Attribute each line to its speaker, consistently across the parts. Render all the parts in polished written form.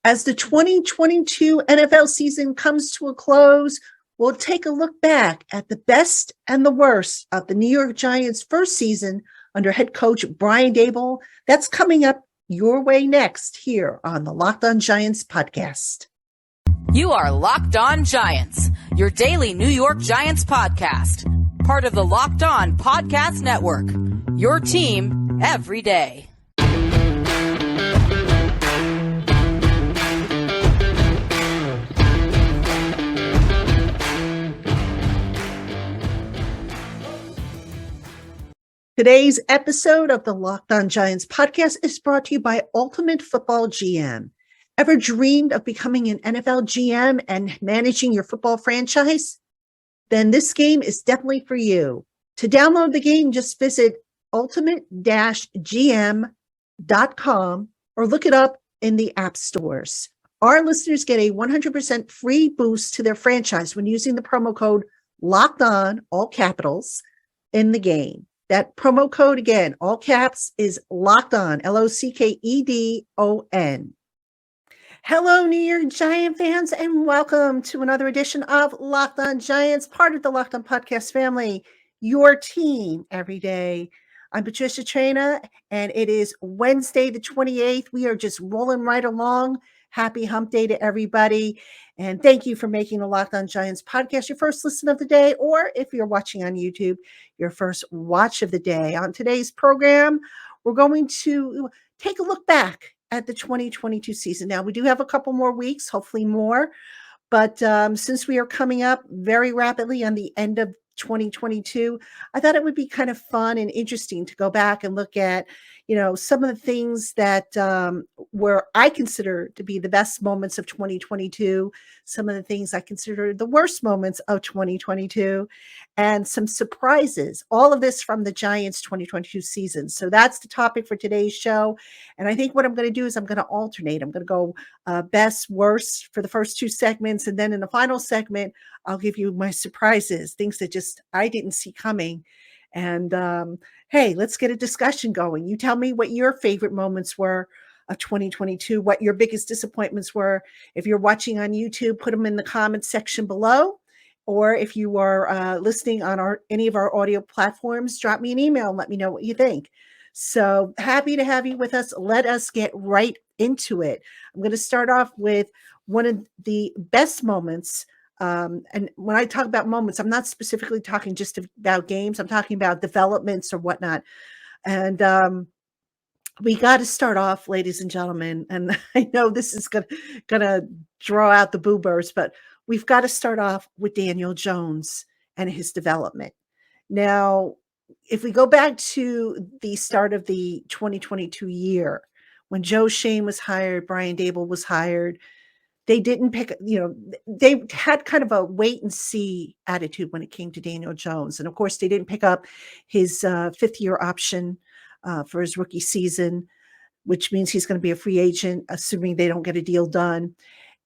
Speaker 1: As the 2022 NFL season comes to a close, we'll take a look back at the best and the worst of the New York Giants' first season under head coach Brian Daboll. That's coming up your way next here on the Locked On Giants podcast.
Speaker 2: You are Locked On Giants, your daily New York Giants podcast, part of the Locked On Podcast Network, your team every day.
Speaker 1: Today's episode of the Locked On Giants podcast is brought to you by Ultimate Football GM. Ever dreamed of becoming an NFL GM and managing your football franchise? Then this game is definitely for you. To download the game, just visit ultimate-gm.com or look it up in the app stores. Our listeners get a 100% free boost to their franchise when using the promo code Locked On, all capitals, in the game. That promo code, again, all caps, is Locked On, LOCKEDON. Hello, New York Giant fans, and welcome to another edition of Locked On Giants, part of the Locked On Podcast family, your team every day. I'm Patricia Traina, and it is Wednesday the 28th. We are just rolling right along. Happy hump day to everybody. And thank you for making the Locked On Giants podcast your first listen of the day, or if you're watching on YouTube, your first watch of the day. On today's program, we're going to take a look back at the 2022 season. Now, we do have a couple more weeks, hopefully more, but since we are coming up very rapidly on the end of 2022, I thought it would be kind of fun and interesting to go back and look at, some of the things that were I consider to be the best moments of 2022, some of the things I consider the worst moments of 2022, and some surprises. All of this from the Giants 2022 season. So that's the topic for today's show. And I think what I'm going to do is I'm going to alternate. I'm going to go best, worst for the first two segments. And then in the final segment, I'll give you my surprises, things that just I didn't see coming. And hey, let's get a discussion going. You tell me what your favorite moments were of 2022, what your biggest disappointments were. If you're watching on YouTube, put them in the comments section below. Or if you are listening on any of our audio platforms, drop me an email and let me know what you think. So happy to have you with us. Let us get right into it. I'm going to start off with one of the best moments. And when I talk about moments, I'm not specifically talking just about games. I'm talking about developments or whatnot. And we got to start off, ladies and gentlemen. And I know this is gonna draw out the boobers, but we've got to start off with Daniel Jones and his development. Now, if we go back to the start of the 2022 year, when Joe Shane was hired, Brian Daboll was hired, they didn't pick, they had kind of a wait and see attitude when it came to Daniel Jones. And of course, they didn't pick up his fifth-year option for his rookie season, which means he's going to be a free agent, assuming they don't get a deal done.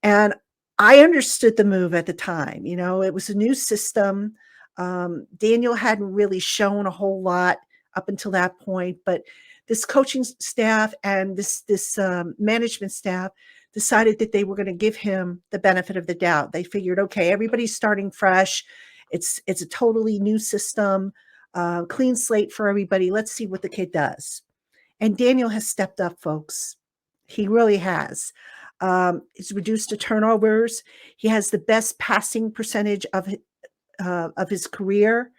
Speaker 1: And I understood the move at the time. It was a new system. Daniel hadn't really shown a whole lot up until that point, but this coaching staff and this management staff decided that they were going to give him the benefit of the doubt. They figured, okay, everybody's starting fresh. It's a totally new system, clean slate for everybody. Let's see what the kid does. And Daniel has stepped up, folks. He really has. He's reduced the turnovers. He has the best passing percentage of his career.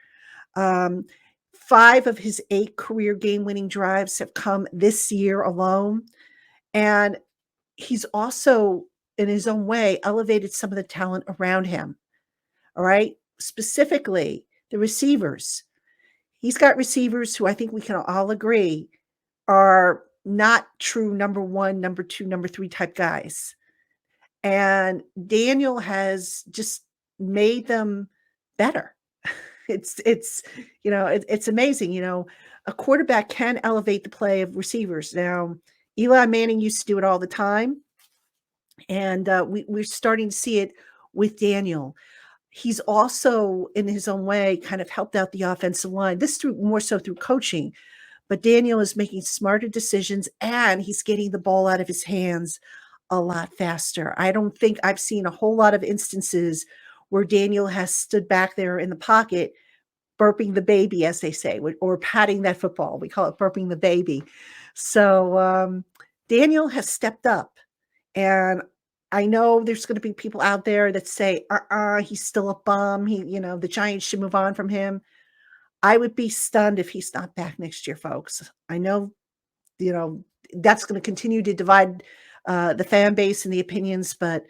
Speaker 1: 5 of his 8 career game-winning drives have come this year alone. And he's also, in his own way, elevated some of the talent around him. All right. Specifically, the receivers. He's got receivers who I think we can all agree are not true number 1, number 2, number 3 type guys. And Daniel has just made them better. It's amazing. A quarterback can elevate the play of receivers. Now, Eli Manning used to do it all the time, and we're starting to see it with Daniel. He's also, in his own way, kind of helped out the offensive line. This more so through coaching, but Daniel is making smarter decisions, and he's getting the ball out of his hands a lot faster. I don't think I've seen a whole lot of instances where Daniel has stood back there in the pocket, burping the baby, as they say, or patting that football. We call it burping the baby. So Daniel has stepped up. And I know there's going to be people out there that say, he's still a bum. The Giants should move on from him. I would be stunned if he's not back next year, folks. I know, you know, that's going to continue to divide the fan base and the opinions, but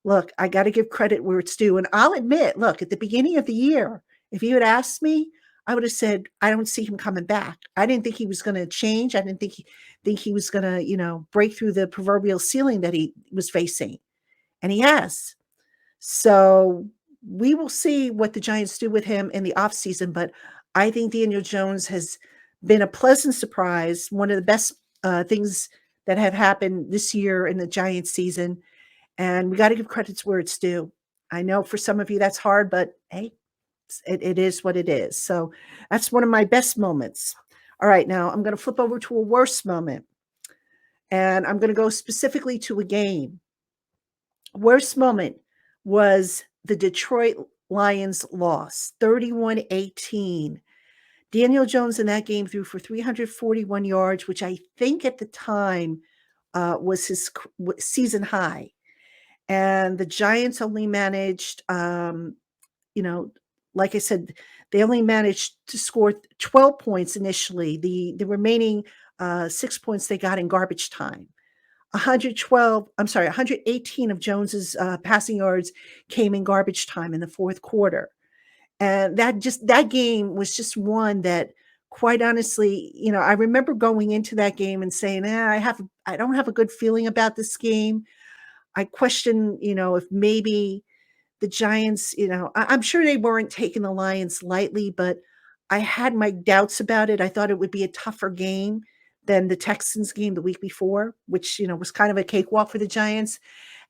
Speaker 1: look, I got to give credit where it's due. And I'll admit, look, at the beginning of the year, if you had asked me, I would have said, I don't see him coming back. I didn't think he was going to change. I didn't think he was going to, break through the proverbial ceiling that he was facing. And he has. So we will see what the Giants do with him in the offseason. But I think Daniel Jones has been a pleasant surprise, one of the best things that have happened this year in the Giants season. And we got to give credits where it's due. I know for some of you that's hard, but hey, it is what it is. So that's one of my best moments. All right, now I'm going to flip over to a worse moment. And I'm going to go specifically to a game. Worst moment was the Detroit Lions loss, 31-18. Daniel Jones in that game threw for 341 yards, which I think at the time was his season high. And the Giants only managed, like I said, they only managed to score 12 points initially. The remaining 6 points they got in garbage time. 118 of Jones's passing yards came in garbage time in the fourth quarter. And that game was just one that, quite honestly, I remember going into that game and saying, I don't have a good feeling about this game. I question, if maybe the Giants, I'm sure they weren't taking the Lions lightly, but I had my doubts about it. I thought it would be a tougher game than the Texans game the week before, which, was kind of a cakewalk for the Giants.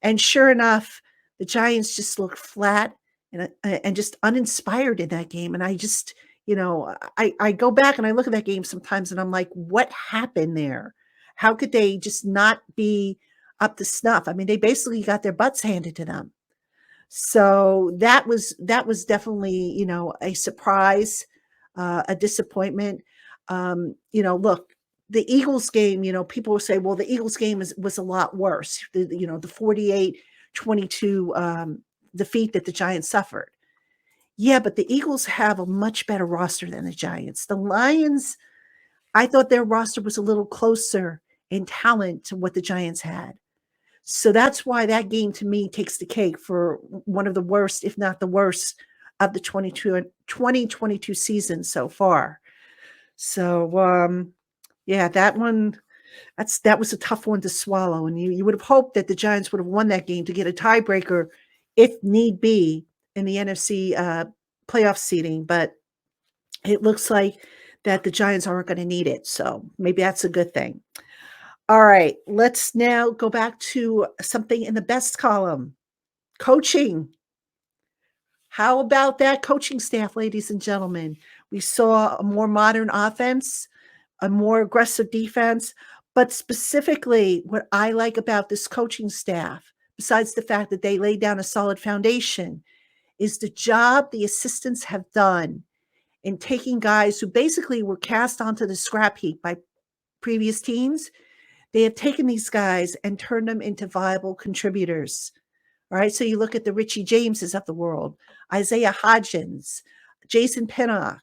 Speaker 1: And sure enough, the Giants just looked flat and just uninspired in that game. And I just, I go back and I look at that game sometimes and I'm like, what happened there? How could they just not be up to snuff? I mean, they basically got their butts handed to them. So that was definitely, a surprise, a disappointment. Look, the Eagles game, people will say, well, the Eagles game was a lot worse. The 48-22 defeat that the Giants suffered. Yeah, but the Eagles have a much better roster than the Giants. The Lions, I thought their roster was a little closer in talent to what the Giants had. So that's why that game to me takes the cake for one of the worst, if not the worst, of the 2022 season so far. So yeah, that was a tough one to swallow. And you would have hoped that the Giants would have won that game to get a tiebreaker if need be in the NFC playoff seeding. But it looks like that the Giants aren't going to need it. So maybe that's a good thing. All right, let's now go back to something in the best column, coaching. How about that coaching staff, ladies and gentlemen? We saw a more modern offense, a more aggressive defense, but specifically what I like about this coaching staff, besides the fact that they laid down a solid foundation, is the job the assistants have done in taking guys who basically were cast onto the scrap heap by previous teams. They have taken these guys and turned them into viable contributors. All right. So you look at the Richie Jameses of the world, Isaiah Hodgins, Jason Pinnock,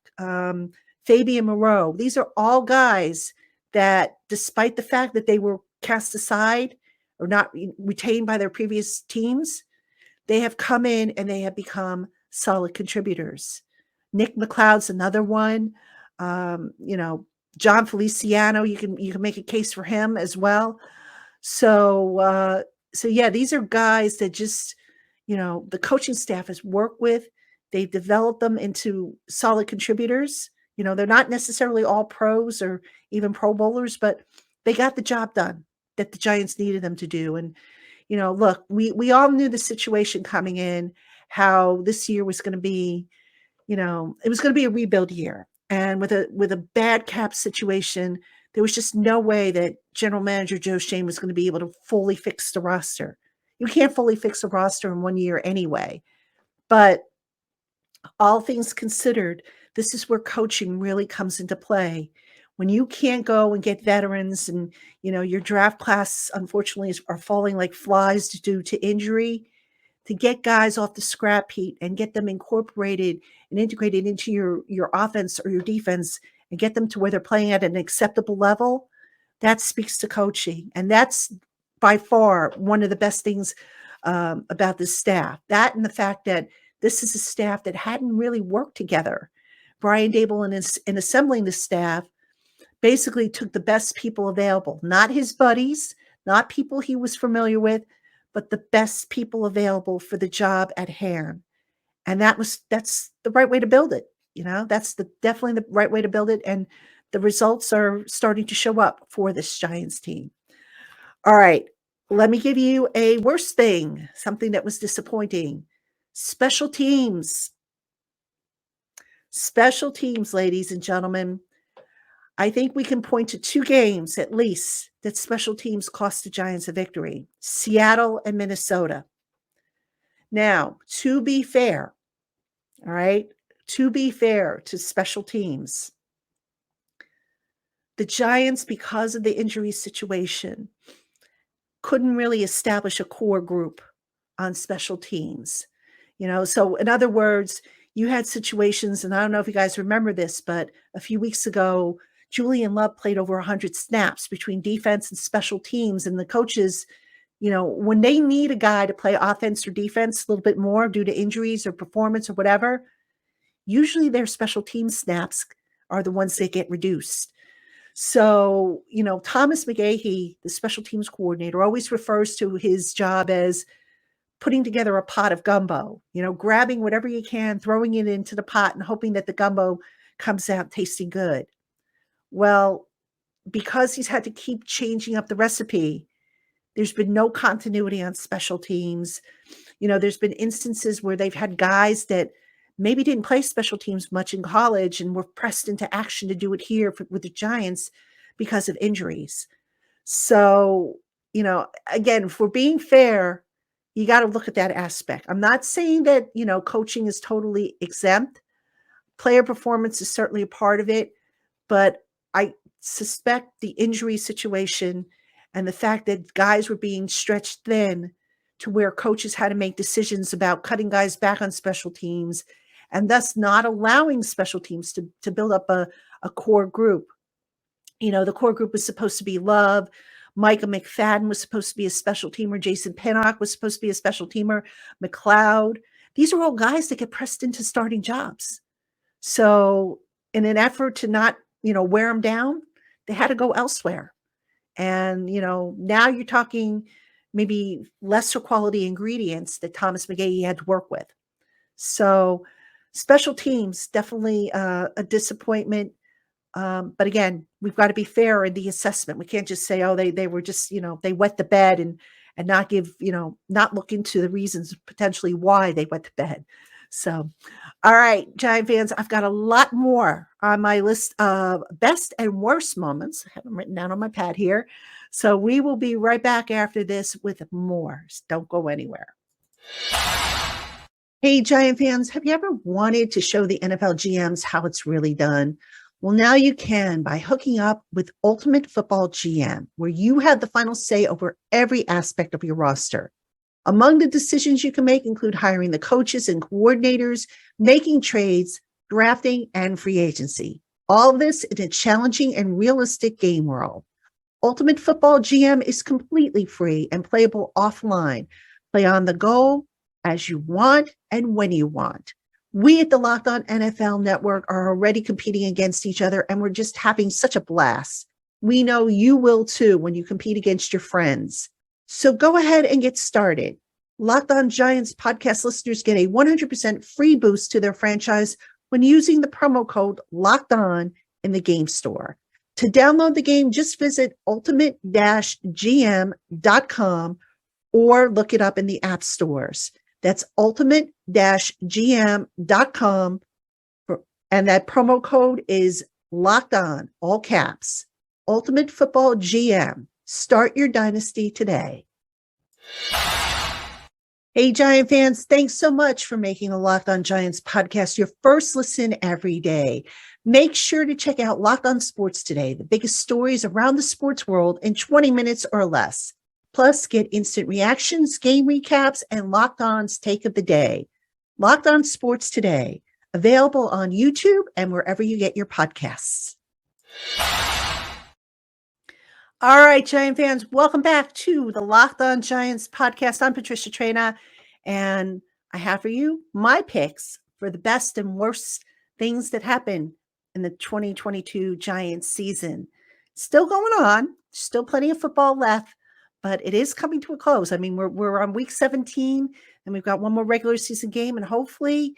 Speaker 1: Fabian Moreau. These are all guys that, despite the fact that they were cast aside or not retained by their previous teams, they have come in and they have become solid contributors. Nick McLeod's another one. John Feliciano, you can make a case for him as well. So yeah, these are guys that just, the coaching staff has worked with. They've developed them into solid contributors. They're not necessarily all pros or even Pro Bowlers, but they got the job done that the Giants needed them to do. And, look, we all knew the situation coming in, how this year was going to be, it was going to be a rebuild year. And with a bad cap situation, There was just no way that general manager Joe Shane was going to be able to fully fix the roster. You can't fully fix a roster in 1 year anyway. But all things considered, this is where coaching really comes into play. When you can't go and get veterans and, your draft class, unfortunately, are falling like flies due to injury, to get guys off the scrap heap and get them incorporated and integrated into your offense or your defense and get them to where they're playing at an acceptable level, that speaks to coaching. And that's by far one of the best things about this staff. That and the fact that this is a staff that hadn't really worked together. Brian Dable, in assembling the staff, basically took the best people available, not his buddies, not people he was familiar with, but the best people available for the job at hand. And that's the right way to build it. That's definitely the right way to build it. And the results are starting to show up for this Giants team. All right. Let me give you a worse thing, something that was disappointing. Special teams. Special teams, ladies and gentlemen. I think we can point to 2 games at least that special teams cost the Giants a victory: Seattle and Minnesota. Now, to be fair, all right, to be fair to special teams, the Giants, because of the injury situation, couldn't really establish a core group on special teams. So in other words, you had situations, and I don't know if you guys remember this, but a few weeks ago, Julian Love played over 100 snaps between defense and special teams. And the coaches, when they need a guy to play offense or defense a little bit more due to injuries or performance or whatever, usually their special team snaps are the ones that get reduced. So, Thomas McGahee, the special teams coordinator, always refers to his job as putting together a pot of gumbo, grabbing whatever you can, throwing it into the pot and hoping that the gumbo comes out tasting good. Well, because he's had to keep changing up the recipe, there's been no continuity on special teams. There's been instances where they've had guys that maybe didn't play special teams much in college and were pressed into action to do it here with the Giants because of injuries. So, again, if we're being fair, you got to look at that aspect. I'm not saying that, coaching is totally exempt. Player performance is certainly a part of it, but I suspect the injury situation and the fact that guys were being stretched thin to where coaches had to make decisions about cutting guys back on special teams and thus not allowing special teams to build up a core group. The core group was supposed to be Love. Micah McFadden was supposed to be a special teamer. Jason Pinnock was supposed to be a special teamer. McLeod. These are all guys that get pressed into starting jobs. So in an effort to not, wear them down, they had to go elsewhere. And, now you're talking maybe lesser quality ingredients that Thomas McGahee had to work with. So special teams, definitely a disappointment. But again, we've got to be fair in the assessment. We can't just say, oh, they were just, they wet the bed and not give, not look into the reasons potentially why they wet the bed. So, all right, Giant fans, I've got a lot more on my list of best and worst moments. I have them written down on my pad here. So we will be right back after this with more. Don't go anywhere. Hey, Giant fans, have you ever wanted to show the NFL GMs how it's really done? Well, now you can by hooking up with Ultimate Football GM, where you have the final say over every aspect of your roster. Among the decisions you can make include hiring the coaches and coordinators, making trades, drafting, and free agency. All of this in a challenging and realistic game world. Ultimate Football GM is completely free and playable offline. Play on the go, as you want, and when you want. We at the Locked On NFL Network are already competing against each other, and we're just having such a blast. We know you will too when you compete against your friends. So go ahead and get started. Locked On Giants podcast listeners get a 100% free boost to their franchise when using the promo code Locked On in the game store. To download the game, just visit ultimate-gm.com or look it up in the app stores. That's ultimate-gm.com. And that promo code is Locked On, all caps. Ultimate Football GM. Start your dynasty today. Hey, Giant fans, thanks so much for making the Locked On Giants podcast your first listen every day. Make sure to check out Locked On Sports today, the biggest stories around the sports world in 20 minutes or less. Plus, get instant reactions, game recaps, and Locked On's take of the day. Locked On Sports today, available on YouTube and wherever you get your podcasts. All right, Giant fans, welcome back to the Locked On Giants podcast. I'm Patricia Traina, and I have for you my picks for the best and worst things that happened in the 2022 Giants season. Still going on, still plenty of football left, but it is coming to a close. I mean, we're on week 17, and we've got one more regular season game, and hopefully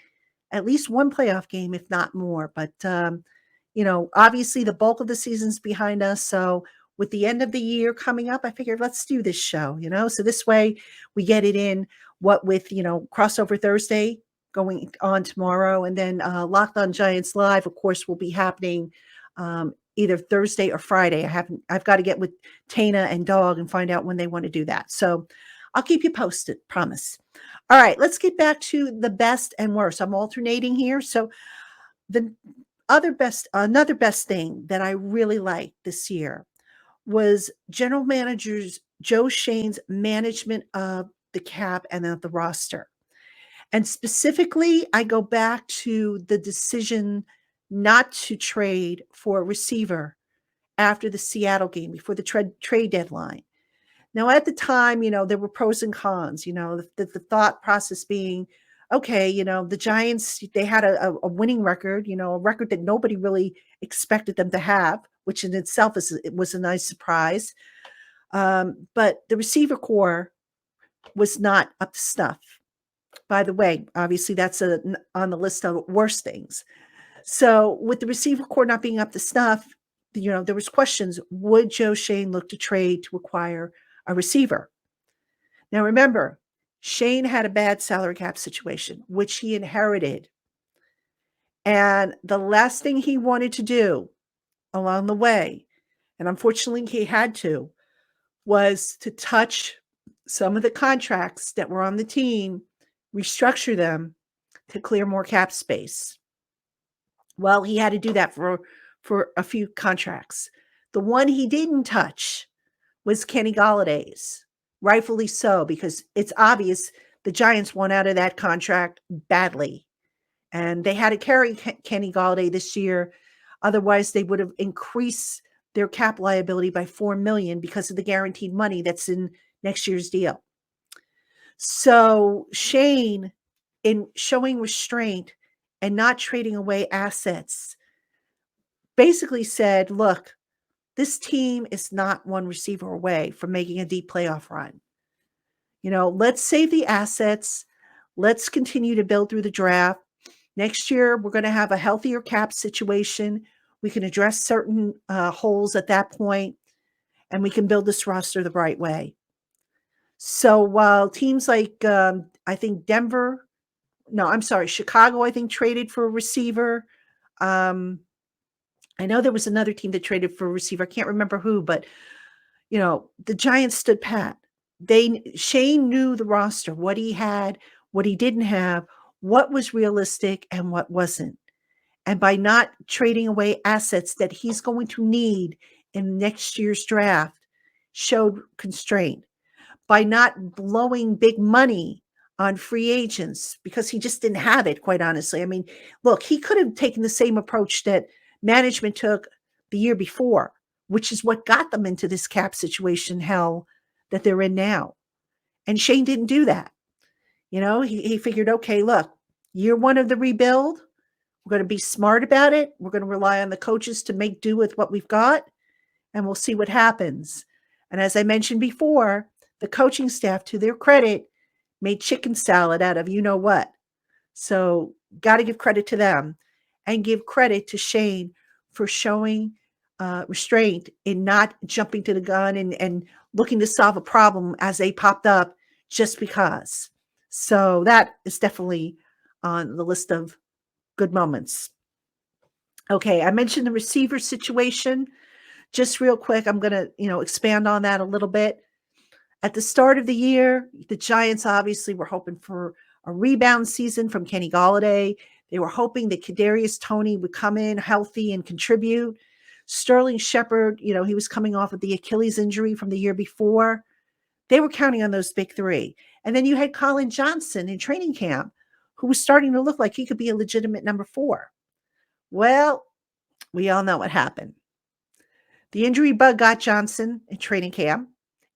Speaker 1: at least one playoff game, if not more. But obviously the bulk of the season's behind us, so with the end of the year coming up, I figured let's do this show, so this way we get it in with crossover Thursday going on tomorrow. And then Locked On Giants Live, of course, will be happening either Thursday or Friday. I've got to get with Tana and Dog and find out when they want to do that. So I'll keep you posted, promise. All right, let's get back to the best and worst. I'm alternating here. So another best thing that I really liked this year was General Manager Joe Schoen's management of the cap and of the roster. And specifically, I go back to the decision not to trade for a receiver after the Seattle game, before the trade deadline. Now, at the time, there were pros and cons, the thought process being, okay, the Giants, they had a winning record, a record that nobody really expected them to have, which in itself was a nice surprise. But the receiver core was not up to snuff. By the way, obviously that's on the list of worst things. So with the receiver core not being up to snuff, there was questions. Would Joe Schoen look to trade to acquire a receiver? Now remember, Schoen had a bad salary cap situation, which he inherited. And the last thing he wanted to do along the way, and unfortunately he had to, was to touch some of the contracts that were on the team, restructure them to clear more cap space. Well, he had to do that for a few contracts. The one he didn't touch was Kenny Galladay's, rightfully so, because it's obvious the Giants won out of that contract badly. And they had to carry Kenny Galladay this year. Otherwise, they would have increased their cap liability by $4 million because of the guaranteed money that's in next year's deal. So Schoen, in showing restraint and not trading away assets, basically said, look, this team is not one receiver away from making a deep playoff run. Let's save the assets. Let's continue to build through the draft. Next year, we're going to have a healthier cap situation. We can address certain holes at that point, and we can build this roster the right way. So while teams like, I think Chicago, I think traded for a receiver. I know there was another team that traded for a receiver. I can't remember who, but the Giants stood pat. Schoen knew the roster, what he had, what he didn't have, what was realistic and what wasn't. And by not trading away assets that he's going to need in next year's draft, showed constraint. By not blowing big money on free agents, because he just didn't have it, quite honestly. I mean, look, he could have taken the same approach that management took the year before, which is what got them into this cap situation hell that they're in now. And Schoen didn't do that. He figured, okay, look, year one of the rebuild, we're going to be smart about it. We're going to rely on the coaches to make do with what we've got, and we'll see what happens. And as I mentioned before, the coaching staff, to their credit, made chicken salad out of you-know-what. So got to give credit to them, and give credit to Schoen for showing restraint in not jumping to the gun and looking to solve a problem as they popped up just because. So that is definitely on the list of good moments. Okay, I mentioned the receiver situation. Just real quick, I'm going to, expand on that a little bit. At the start of the year, the Giants obviously were hoping for a rebound season from Kenny Golladay. They were hoping that Kadarius Toney would come in healthy and contribute. Sterling Shepard, he was coming off of the Achilles injury from the year before. They were counting on those big three. And then you had Colin Johnson in training camp, who was starting to look like he could be a legitimate number 4. Well, we all know what happened. The injury bug got Johnson in training camp.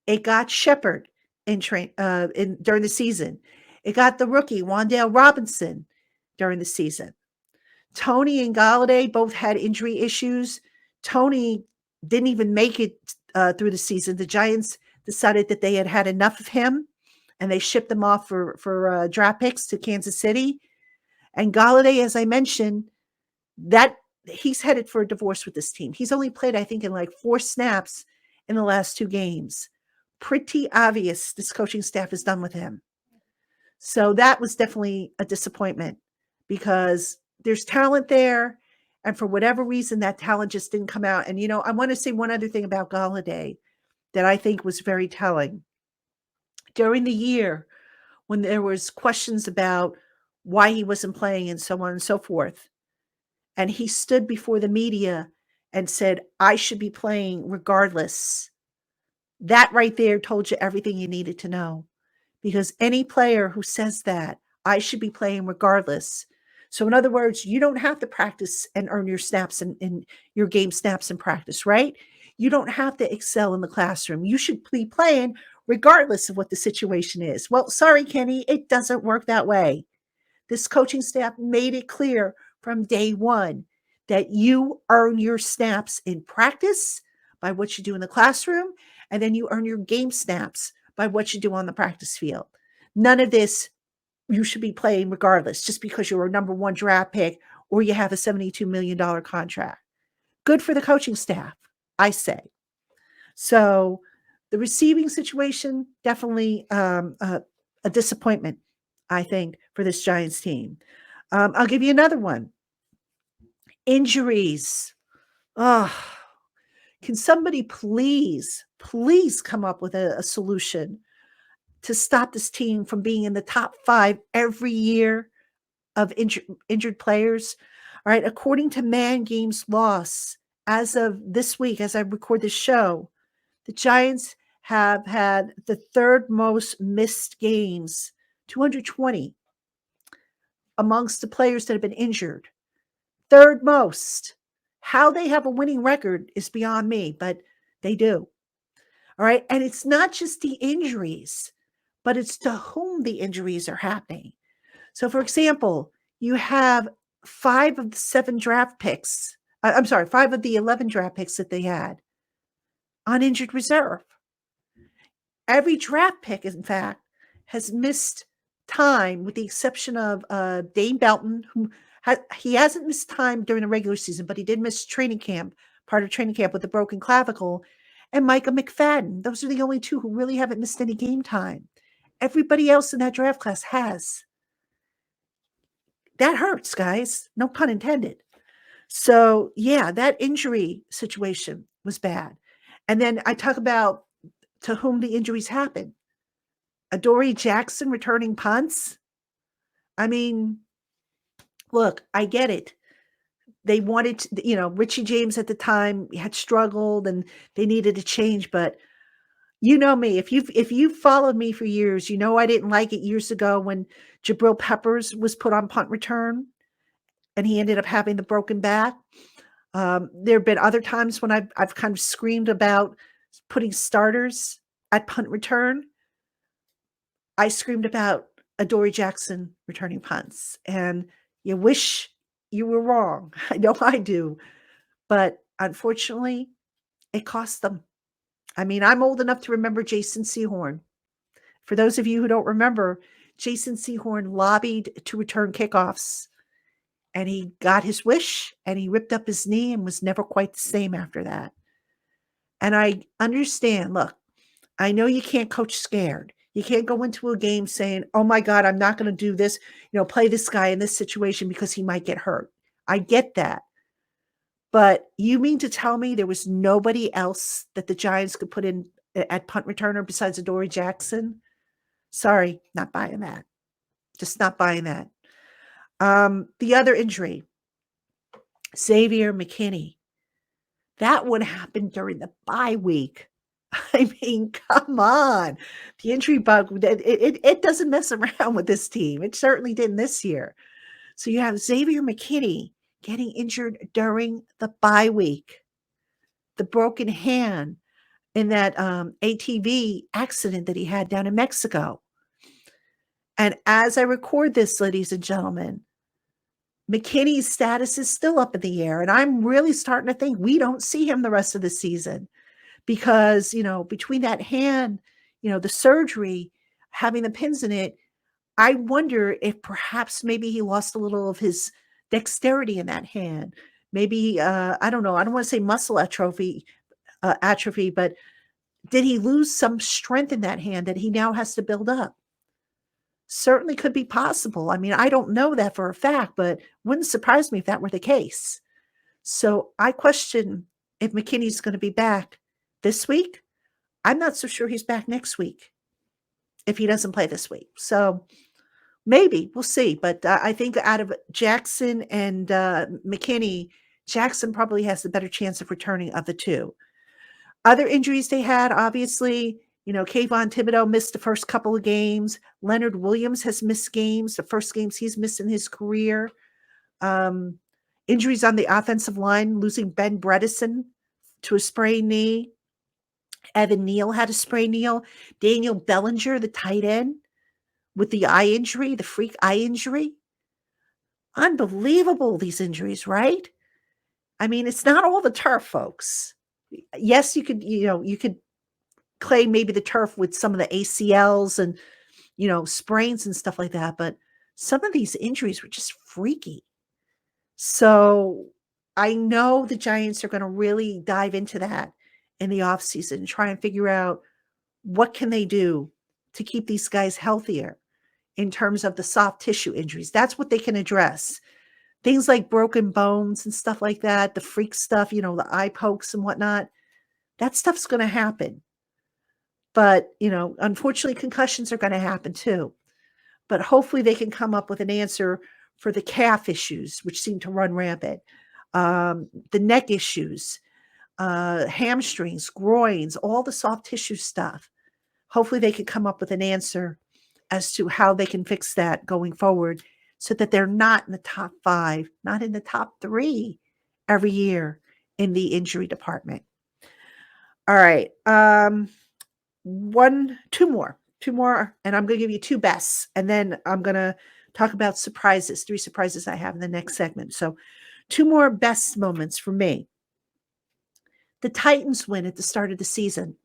Speaker 1: It got Shepard during the season. It got the rookie Wan'Dale Robinson during the season. Toney and Golladay both had injury issues. Toney didn't even make it through the season. The Giants decided that they had had enough of him, and they shipped him off for draft picks to Kansas City. And Golladay, as I mentioned, that he's headed for a divorce with this team. He's only played, I think, in like 4 snaps in the last 2 games. Pretty obvious this coaching staff is done with him. So that was definitely a disappointment because there's talent there. And for whatever reason, that talent just didn't come out. And, I want to say one other thing about Golladay that I think was very telling. During the year, when there was questions about why he wasn't playing and so on and so forth, and he stood before the media and said, I should be playing regardless. That right there told you everything you needed to know. Because any player who says that, I should be playing regardless. So in other words, you don't have to practice and earn your snaps in your game snaps in practice, right? You don't have to excel in the classroom. You should be playing regardless of what the situation is. Well, sorry, Kenny, it doesn't work that way. This coaching staff made it clear from day one that you earn your snaps in practice by what you do in the classroom, and then you earn your game snaps by what you do on the practice field. None of this, you should be playing regardless, just because you're a number 1 draft pick or you have a $72 million contract. Good for the coaching staff, I say. So the receiving situation, definitely a disappointment, I think, for this Giants team. I'll give you another one. Injuries. Oh, can somebody please come up with a solution to stop this team from being in the top 5 every year of injured players? All right. According to Man Games Loss, as of this week, as I record this show, the Giants have had the 3rd most missed games, 220, amongst the players that have been injured. 3rd most. How they have a winning record is beyond me, but they do. All right. And it's not just the injuries, but it's to whom the injuries are happening. So, for example, you have 5 of the 7 draft picks. 5 of the 11 draft picks that they had on injured reserve. Every draft pick, in fact, has missed time with the exception of Dane Belton, who he hasn't missed time during the regular season, but he did miss part of training camp with a broken clavicle, and Micah McFadden. Those are the only 2 who really haven't missed any game time. Everybody else in that draft class has. That hurts, guys. No pun intended. So, yeah, that injury situation was bad. And then I talk about to whom the injuries happen. Adoree Jackson returning punts. I mean, look, I get it. They wanted to, Richie James at the time had struggled and they needed a change, but you know me, if you've followed me for years, I didn't like it years ago when Jabril Peppers was put on punt return and he ended up having the broken back. There have been other times when I've kind of screamed about putting starters at punt return. I screamed about Adoree Jackson returning punts, and you wish you were wrong. I know I do, but unfortunately, it cost them. I mean, I'm old enough to remember Jason Sehorn. For those of you who don't remember, Jason Sehorn lobbied to return kickoffs, and he got his wish, and he ripped up his knee and was never quite the same after that. And I understand, look, I know you can't coach scared. You can't go into a game saying, oh my God, I'm not going to do this, play this guy in this situation because he might get hurt. I get that. But you mean to tell me there was nobody else that the Giants could put in at punt returner besides Adoree Jackson? Sorry, not buying that. Just not buying that. The other injury, Xavier McKinney. That would happen during the bye week. I mean, come on. The injury bug, it doesn't mess around with this team. It certainly didn't this year. So you have Xavier McKinney getting injured during the bye week, the broken hand in that ATV accident that he had down in Mexico. And as I record this, ladies and gentlemen, McKinney's status is still up in the air. And I'm really starting to think we don't see him the rest of the season because, between that hand, the surgery, having the pins in it, I wonder if perhaps maybe he lost a little of his dexterity in that hand. Maybe, I don't know. I don't want to say muscle atrophy, but did he lose some strength in that hand that he now has to build up? Certainly could be possible. I mean, I don't know that for a fact, but wouldn't surprise me if that were the case. So I question if McKinney's going to be back this week. I'm not so sure he's back next week if he doesn't play this week. So maybe we'll see. But I think out of Jackson and McKinney, Jackson probably has the better chance of returning of the two. Other injuries they had, obviously, Kayvon Thibodeau missed the first couple of games. Leonard Williams has missed games, the first games he's missed in his career. Injuries on the offensive line, losing Ben Bredesen to a sprained knee. Evan Neal had a sprained knee. Daniel Bellinger, the tight end, with the eye injury, the freak eye injury. Unbelievable, these injuries, right? I mean, it's not all the turf, folks. Yes, you could claim maybe the turf with some of the ACLs and, sprains and stuff like that. But some of these injuries were just freaky. So I know the Giants are going to really dive into that in the offseason and try and figure out what can they do to keep these guys healthier in terms of the soft tissue injuries. That's what they can address. Things like broken bones and stuff like that, the freak stuff, the eye pokes and whatnot, that stuff's going to happen. But, unfortunately, concussions are going to happen too. But hopefully they can come up with an answer for the calf issues, which seem to run rampant, the neck issues, hamstrings, groins, all the soft tissue stuff. Hopefully they can come up with an answer as to how they can fix that going forward so that they're not in the top 5, not in the top 3 every year in the injury department. All right. Two more, and I'm going to give you 2 bests, and then I'm going to talk about 3 surprises I have in the next segment. So 2 more best moments for me. The Titans win at the start of the season.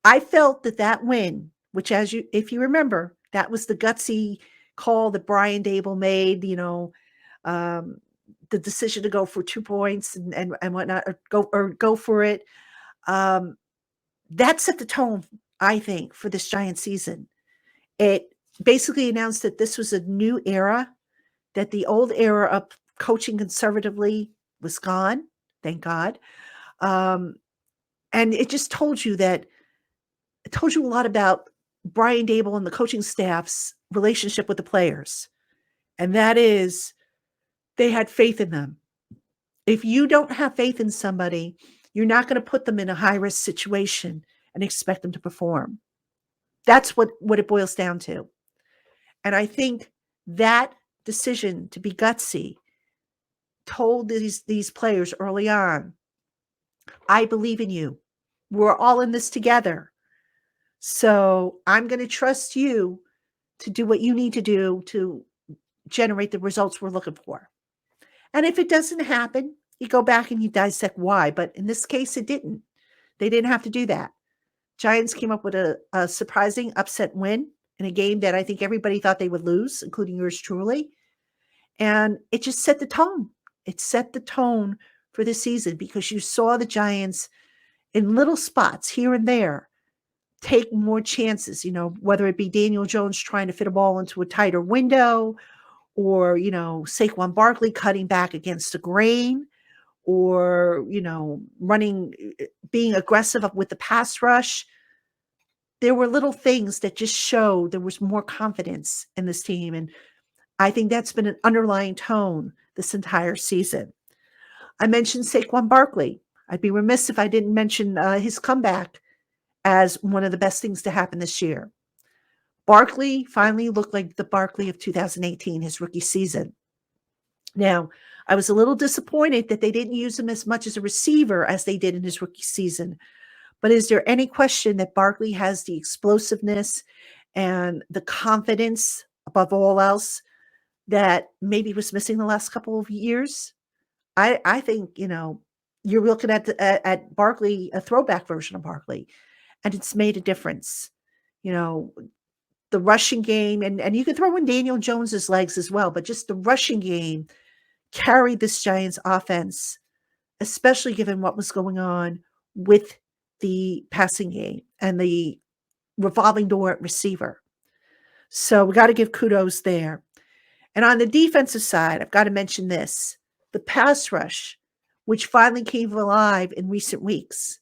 Speaker 1: I felt that win, which if you remember, that was the gutsy call that Brian Dable made, the decision to go for 2 points and whatnot, or go for it. That set the tone, I think, for this Giant season. It basically announced that this was a new era, that the old era of coaching conservatively was gone, thank God. And it just told you a lot about Brian Dable and the coaching staff's relationship with the players. And that is, they had faith in them. If you don't have faith in somebody, you're not going to put them in a high-risk situation and expect them to perform. That's what it boils down to. And I think that decision to be gutsy told these players early on, I believe in you. We're all in this together. So I'm going to trust you to do what you need to do to generate the results we're looking for. And if it doesn't happen, you go back and you dissect why. But in this case, it didn't. They didn't have to do that. Giants came up with a surprising upset win in a game that I think everybody thought they would lose, including yours truly. And it just set the tone. It set the tone for the season because you saw the Giants in little spots here and there take more chances, whether it be Daniel Jones trying to fit a ball into a tighter window or, Saquon Barkley cutting back against the grain, or, being aggressive with the pass rush. There were little things that just showed there was more confidence in this team. And I think that's been an underlying tone this entire season. I mentioned Saquon Barkley. I'd be remiss if I didn't mention his comeback as one of the best things to happen this year. Barkley finally looked like the Barkley of 2018, his rookie season. Now, I was a little disappointed that they didn't use him as much as a receiver as they did in his rookie season. But is there any question that Barkley has the explosiveness and the confidence above all else that maybe was missing the last couple of years? I think, you're looking at Barkley, a throwback version of Barkley, and it's made a difference. You know, the rushing game, and you can throw in Daniel Jones's legs as well, but just the rushing game carried this Giants offense, especially given what was going on with the passing game and the revolving door at receiver. So we got to give kudos there. And on the defensive side, I've got to mention this, the pass rush, which finally came alive in recent weeks.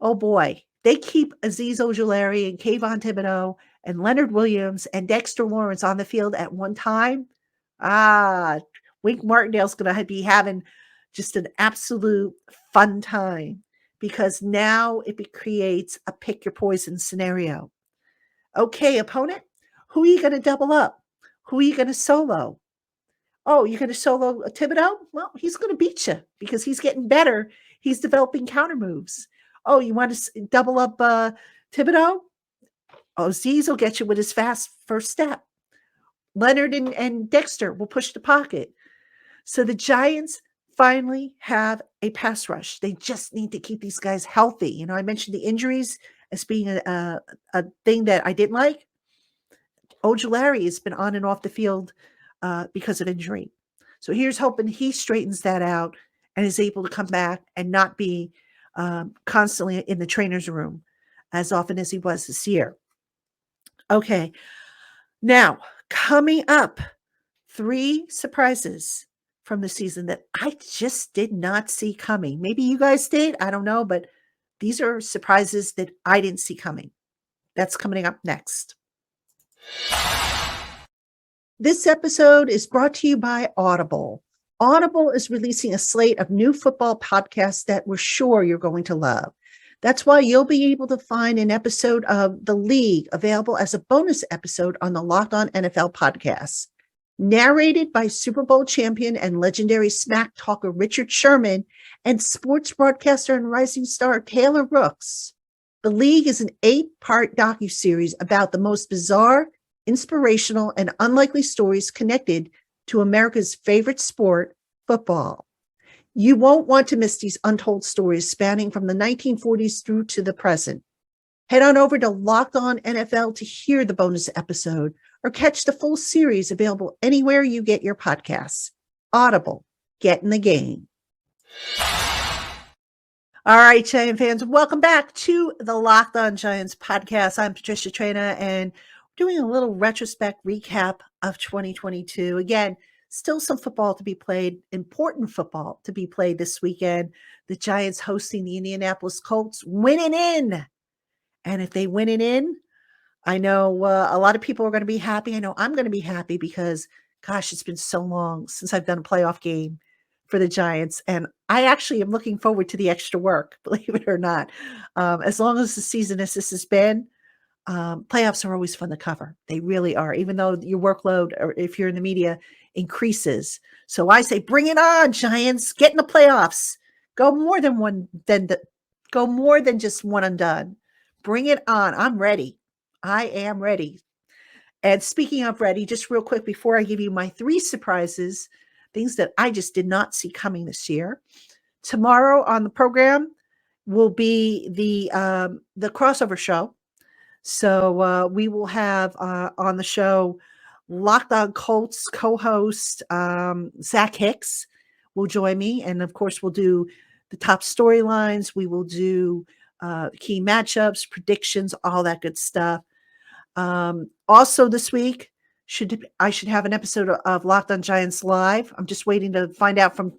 Speaker 1: Oh boy, they keep Azeez Ojulari and Kayvon Thibodeau and Leonard Williams and Dexter Lawrence on the field at one time. Wink Martindale's going to be having just an absolute fun time, because now it creates a pick your poison scenario. Okay, opponent, who are you going to double up? Who are you going to solo? Oh, you're going to solo Thibodeau? Well, he's going to beat you because he's getting better. He's developing counter moves. Oh, you want to double up Thibodeau? Oh, Azeez will get you with his fast first step. Leonard and Dexter will push the pocket. So the Giants finally have a pass rush. They just need to keep these guys healthy. I mentioned the injuries as being a thing that I didn't like. Ojulari has been on and off the field because of injury. So here's hoping he straightens that out and is able to come back and not be constantly in the trainer's room as often as he was this year. Okay. Now, coming up, 3 surprises from the season that I just did not see coming. Maybe you guys did. I don't know, but these are surprises that I didn't see coming. That's coming up next. This episode is brought to you by Audible. Audible is releasing a slate of new football podcasts that we're sure you're going to love. That's why you'll be able to find an episode of The League available as a bonus episode on the Locked On NFL podcast. Narrated by Super Bowl champion and legendary smack talker Richard Sherman and sports broadcaster and rising star Taylor Rooks. The League is an 8-part docuseries about the most bizarre, inspirational, and unlikely stories connected to America's favorite sport, football. You won't want to miss these untold stories spanning from the 1940s through to the present. Head on over to Locked On NFL to hear the bonus episode or catch the full series available anywhere you get your podcasts. Audible, get in the game. All right, Giant fans, welcome back to the Locked On Giants podcast. I'm Patricia Traina, and we're doing a little retrospect recap of 2022. Again, still some football to be played, important football to be played this weekend. The Giants hosting the Indianapolis Colts, winning in. And if they win it in, I know a lot of people are going to be happy. I know I'm going to be happy because, gosh, it's been so long since I've done a playoff game for the Giants. And I actually am looking forward to the extra work, believe it or not. As long as the season as this has been, playoffs are always fun to cover. They really are, even though your workload, or if you're in the media, increases. So I say, bring it on, Giants. Get in the playoffs. Go more than just one and done. Bring it on. I'm ready. I am ready. And speaking of ready, just real quick before I give you my 3 surprises, things that I just did not see coming this year. Tomorrow on the program will be the crossover show. So we will have on the show Locked On Colts co-host Zach Hicks will join me. And of course, we'll do the top storylines. We will do key matchups, predictions, all that good stuff. Also this week, I should have an episode of Locked On Giants Live. I'm just waiting to find out from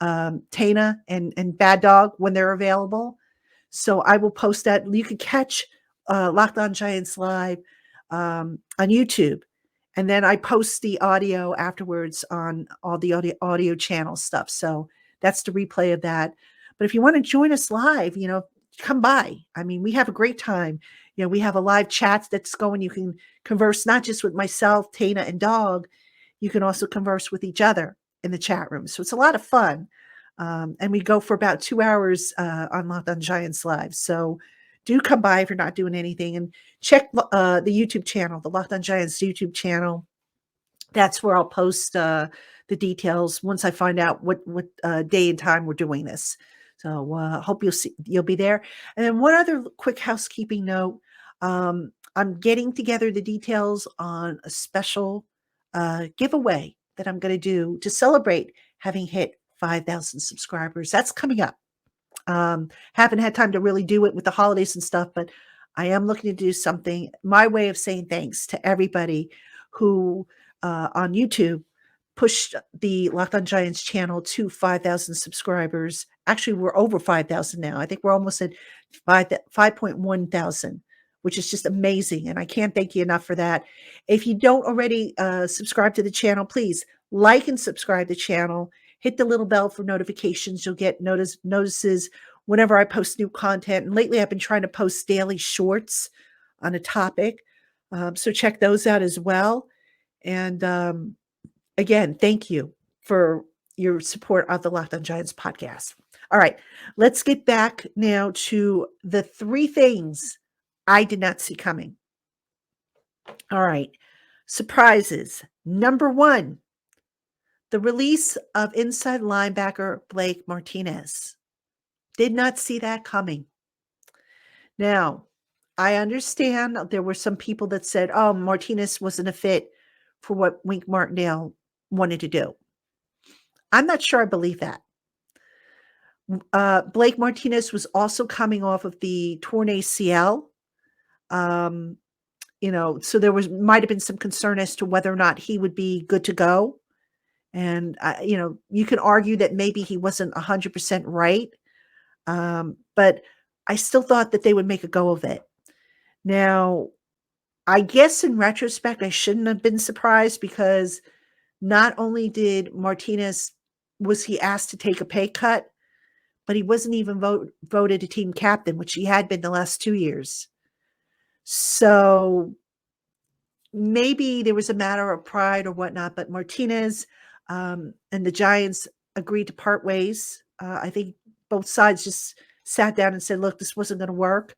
Speaker 1: Tana and Bad Dog when they're available. So I will post that. You can catch Locked On Giants live on YouTube. And then I post the audio afterwards on all the audio channel stuff. So that's the replay of that. But if you want to join us live, come by. I mean, we have a great time. We have a live chat that's going. You can converse not just with myself, Tana, and Dog. You can also converse with each other in the chat room. So it's a lot of fun. And we go for about 2 hours on Locked On Giants Live. So do come by if you're not doing anything, and check the YouTube channel, the Locked On Giants YouTube channel. That's where I'll post the details once I find out what day and time we're doing this. So hope you'll be there. And then one other quick housekeeping note: I'm getting together the details on a special giveaway that I'm going to do to celebrate having hit 5,000 subscribers. That's coming up. Haven't had time to really do it with the holidays and stuff, but I am looking to do something. My way of saying thanks to everybody who on YouTube pushed the Locked On Giants channel to 5,000 subscribers. Actually, we're over 5,000 now. I think we're almost at 5.1 thousand, which is just amazing. And I can't thank you enough for that. If you don't already subscribe to the channel, please like and subscribe to the channel. Hit the little bell for notifications. You'll get notices whenever I post new content. And lately, I've been trying to post daily shorts on a topic. So check those out as well. And again, thank you for your support of the Locked On Giants podcast. All right, let's get back now to the 3 things I did not see coming. All right, surprises. Number 1, the release of inside linebacker Blake Martinez. Did not see that coming. Now, I understand there were some people that said, oh, Martinez wasn't a fit for what Wink Martindale wanted to do. I'm not sure I believe that. Blake Martinez was also coming off of the torn ACL. So there might have been some concern as to whether or not he would be good to go. And, you can argue that maybe he wasn't 100% right. But I still thought that they would make a go of it. Now, I guess in retrospect, I shouldn't have been surprised, because not only did Martinez, was he asked to take a pay cut, but he wasn't even voted a team captain, which he had been the last 2 years. So maybe there was a matter of pride or whatnot, but Martinez and the Giants agreed to part ways. I think both sides just sat down and said, look, this wasn't going to work.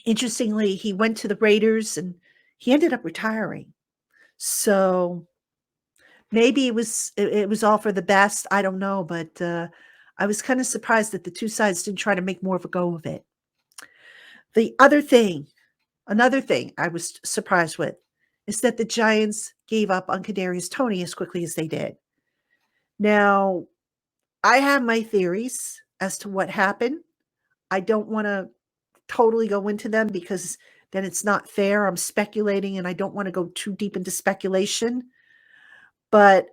Speaker 1: Interestingly, he went to the Raiders and he ended up retiring. So maybe it was all for the best. I don't know, but I was kind of surprised that the two sides didn't try to make more of a go of it. Another thing I was surprised with is that the Giants gave up on Kadarius Toney as quickly as they did. Now, I have my theories as to what happened. I don't want to totally go into them, because then it's not fair. I'm speculating, and I don't want to go too deep into speculation. But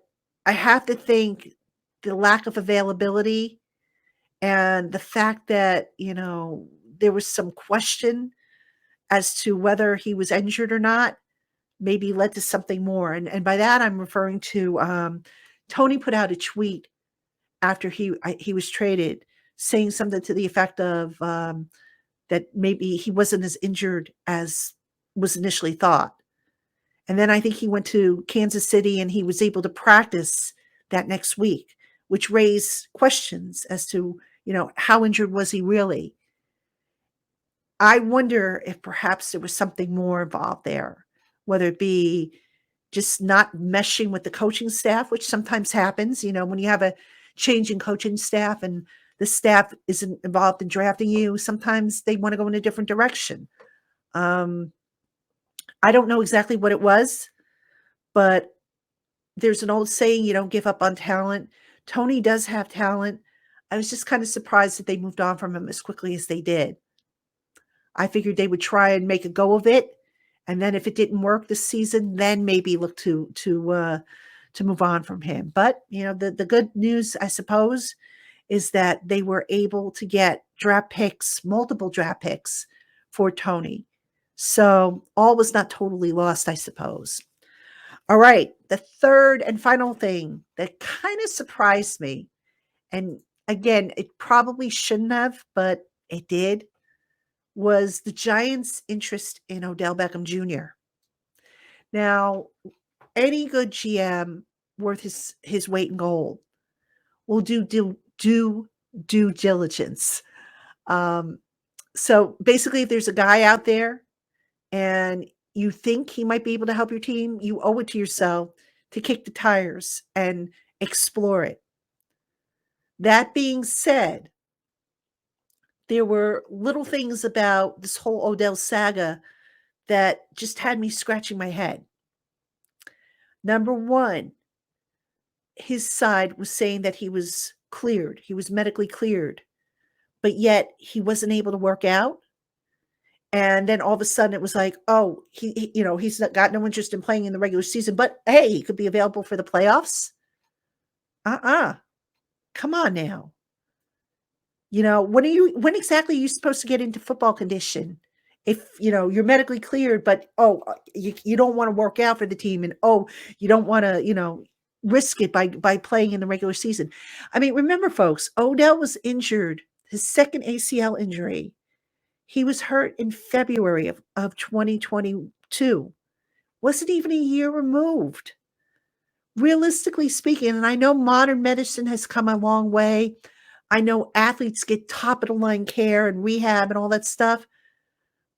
Speaker 1: I have to think the lack of availability and the fact that, there was some question as to whether he was injured or not, maybe led to something more. And by that, I'm referring to Tony put out a tweet after he was traded, saying something to the effect of that maybe he wasn't as injured as was initially thought. And then I think he went to Kansas City and he was able to practice that next week, which raised questions as to, how injured was he really? I wonder if perhaps there was something more involved there, whether it be just not meshing with the coaching staff, which sometimes happens, when you have a change in coaching staff and the staff isn't involved in drafting you, sometimes they want to go in a different direction. I don't know exactly what it was, but there's an old saying, you don't give up on talent. Tony does have talent. I was just kind of surprised that they moved on from him as quickly as they did. I figured they would try and make a go of it. And then if it didn't work this season, then maybe look to to move on from him. But, the good news, I suppose, is that they were able to get draft picks, multiple draft picks for Tony. So all was not totally lost, I suppose. All right. The third and final thing that kind of surprised me, and again, it probably shouldn't have, but it did, was the Giants' interest in Odell Beckham Jr. Now, any good GM worth his weight in gold will do due diligence. Um, so basically, if there's a guy out there and you think he might be able to help your team, you owe it to yourself to kick the tires and explore it. That being said, there were little things about this whole Odell saga that just had me scratching my head. Number one, his side was saying that he was cleared, he was medically cleared, but yet he wasn't able to work out. And then all of a sudden it was like, oh, he's got no interest in playing in the regular season, but hey, he could be available for the playoffs. Come on now. When exactly are you supposed to get into football condition? If, you're medically cleared, but, you don't want to work out for the team, and, you don't want to, risk it by playing in the regular season. I mean, remember, folks, Odell was injured, his second ACL injury. He was hurt in February of 2022. Wasn't even a year removed. Realistically speaking, and I know modern medicine has come a long way. I know athletes get top of the line care and rehab and all that stuff.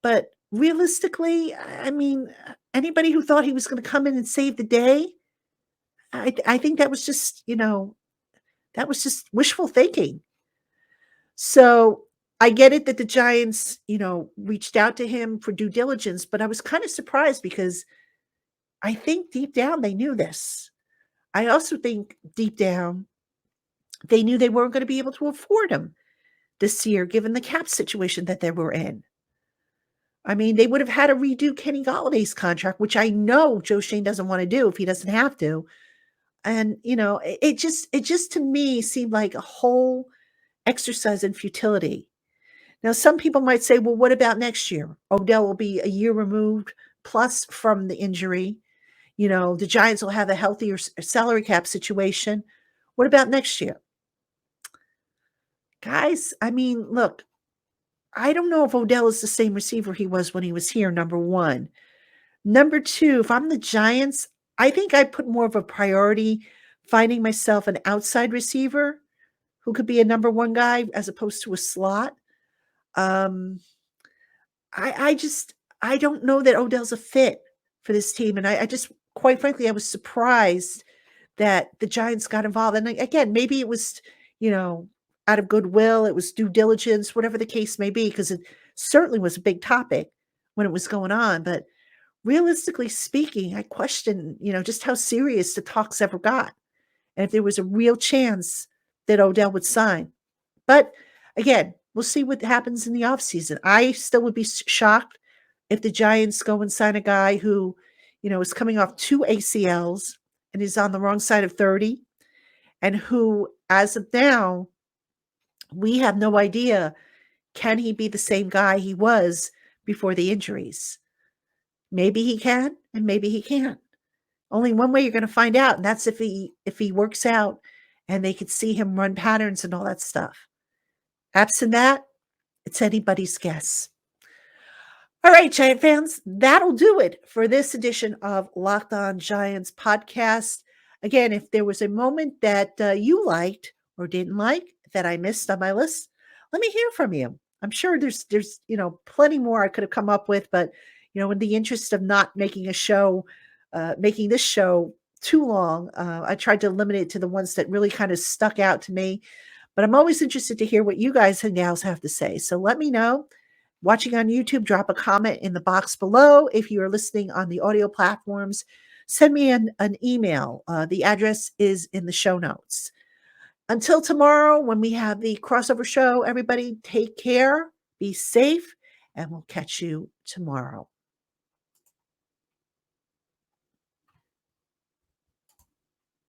Speaker 1: But realistically, I mean, anybody who thought he was going to come in and save the day, I think that was just, that was just wishful thinking. So I get it that the Giants, reached out to him for due diligence, but I was kind of surprised because I think deep down they knew this. I also think deep down they knew they weren't going to be able to afford him this year, given the cap situation that they were in. I mean, they would have had to redo Kenny Galladay's contract, which I know Joe Shane doesn't want to do if he doesn't have to. And, it just to me seemed like a whole exercise in futility. Now, some people might say, well, what about next year? Odell will be a year removed plus from the injury. The Giants will have a healthier salary cap situation. What about next year? Guys, I mean, look, I don't know if Odell is the same receiver he was when he was here, number one. Number two, if I'm the Giants, I think I put more of a priority finding myself an outside receiver who could be a number one guy as opposed to a slot. Um, I don't know that Odell's a fit for this team. And I just, quite frankly, I was surprised that the Giants got involved. And again, maybe it was, out of goodwill, it was due diligence, whatever the case may be, because it certainly was a big topic when it was going on. But realistically speaking, I question, just how serious the talks ever got. And if there was a real chance that Odell would sign. But again, we'll see what happens in the offseason. I still would be shocked if the Giants go and sign a guy who, is coming off 2 ACLs and is on the wrong side of 30, and who, as of now, we have no idea, can he be the same guy he was before the injuries? Maybe he can, and maybe he can't. Only one way you're going to find out, and that's if he works out and they could see him run patterns and all that stuff. Absent that, it's anybody's guess. All right, Giant fans, that'll do it for this edition of Locked On Giants podcast. Again, if there was a moment that you liked or didn't like that I missed on my list, let me hear from you. I'm sure there's plenty more I could have come up with, but in the interest of not making this show too long, I tried to limit it to the ones that really kind of stuck out to me. But I'm always interested to hear what you guys and gals have to say. So let me know. Watching on YouTube, drop a comment in the box below. If you are listening on the audio platforms, send me an email. The address is in the show notes. Until tomorrow, when we have the crossover show, everybody take care, be safe, and we'll catch you tomorrow.